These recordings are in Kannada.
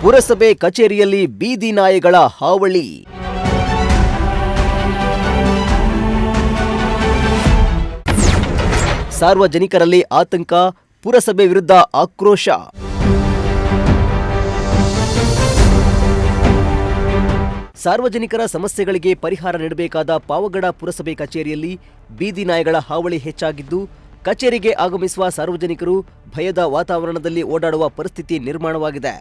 ಪುರಸಭೆ ಕಚೇರಿಯಲ್ಲಿ ಬೀದಿ ನಾಯಿಗಳ ಹಾವಳಿ. ಸಾರ್ವಜನಿಕರಲ್ಲಿ ಆತಂಕ, ಪುರಸಭೆ ವಿರುದ್ಧ ಆಕ್ರೋಶ. ಸಾರ್ವಜನಿಕರ ಸಮಸ್ಯೆಗಳಿಗೆ ಪರಿಹಾರ ನೀಡಬೇಕಾದ ಪಾವಗಡ ಪುರಸಭೆ ಕಚೇರಿಯಲ್ಲಿ ಬೀದಿ ನಾಯಿಗಳ ಹಾವಳಿ ಹೆಚ್ಚಾಗಿದ್ದು, ಕಚೇರಿಗೆ ಆಗಮಿಸುವ ಸಾರ್ವಜನಿಕರು ಭಯದ ವಾತಾವರಣದಲ್ಲಿ ಓಡಾಡುವ ಪರಿಸ್ಥಿತಿ ನಿರ್ಮಾಣವಾಗಿದೆ.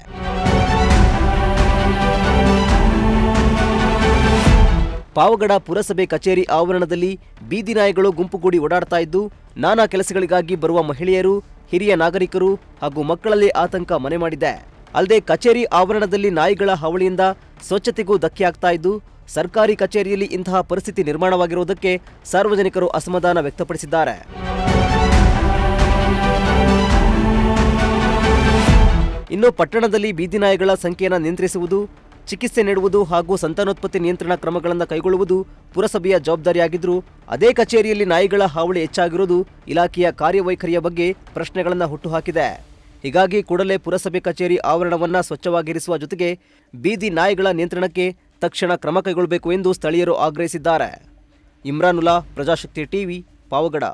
ಪಾವಗಡ ಪುರಸಭೆ ಕಚೇರಿ ಆವರಣದಲ್ಲಿ ಬೀದಿ ನಾಯಿಗಳು ಗುಂಪುಗೂಡಿ ಓಡಾಡ್ತಾ ಇದ್ದು, ನಾನಾ ಕೆಲಸಗಳಿಗಾಗಿ ಬರುವ ಮಹಿಳೆಯರು, ಹಿರಿಯ ನಾಗರಿಕರು ಹಾಗೂ ಮಕ್ಕಳಲ್ಲಿ ಆತಂಕ ಮನೆ ಮಾಡಿದೆ. ಅಲ್ಲದೆ ಕಚೇರಿ ಆವರಣದಲ್ಲಿ ನಾಯಿಗಳ ಹಾವಳಿಯಿಂದ ಸ್ವಚ್ಛತೆಗೂ ಧಕ್ಕೆಯಾಗ್ತಾ ಇದ್ದು, ಸರ್ಕಾರಿ ಕಚೇರಿಯಲ್ಲಿ ಇಂತಹ ಪರಿಸ್ಥಿತಿ ನಿರ್ಮಾಣವಾಗಿರುವುದಕ್ಕೆ ಸಾರ್ವಜನಿಕರು ಅಸಮಾಧಾನ ವ್ಯಕ್ತಪಡಿಸಿದ್ದಾರೆ. ಇನ್ನು ಪಟ್ಟಣದಲ್ಲಿ ಬೀದಿ ನಾಯಿಗಳ ಸಂಖ್ಯೆಯನ್ನು ನಿಯಂತ್ರಿಸುವುದು, ಚಿಕಿತ್ಸೆ ನೀಡುವುದು ಹಾಗೂ ಸಂತಾನೋತ್ಪತ್ತಿ ನಿಯಂತ್ರಣ ಕ್ರಮಗಳನ್ನು ಕೈಗೊಳ್ಳುವುದು ಪುರಸಭೆಯ ಜವಾಬ್ದಾರಿಯಾಗಿದ್ದರೂ, ಅದೇ ಕಚೇರಿಯಲ್ಲಿ ನಾಯಿಗಳ ಹಾವಳಿ ಹೆಚ್ಚಾಗಿರುವುದು ಇಲಾಖೆಯ ಕಾರ್ಯವೈಖರಿಯ ಬಗ್ಗೆ ಪ್ರಶ್ನೆಗಳನ್ನು ಹುಟ್ಟುಹಾಕಿದೆ. ಹೀಗಾಗಿ ಕೂಡಲೇ ಪುರಸಭೆ ಕಚೇರಿ ಆವರಣವನ್ನು ಸ್ವಚ್ಛವಾಗಿರಿಸುವ ಜೊತೆಗೆ ಬೀದಿ ನಾಯಿಗಳ ನಿಯಂತ್ರಣಕ್ಕೆ ತಕ್ಷಣ ಕ್ರಮ ಕೈಗೊಳ್ಳಬೇಕು ಎಂದು ಸ್ಥಳೀಯರು ಆಗ್ರಹಿಸಿದ್ದಾರೆ. ಇಮ್ರಾನುಲ್ಲಾ, ಪ್ರಜಾಶಕ್ತಿ ಟಿವಿ, ಪಾವಗಡ.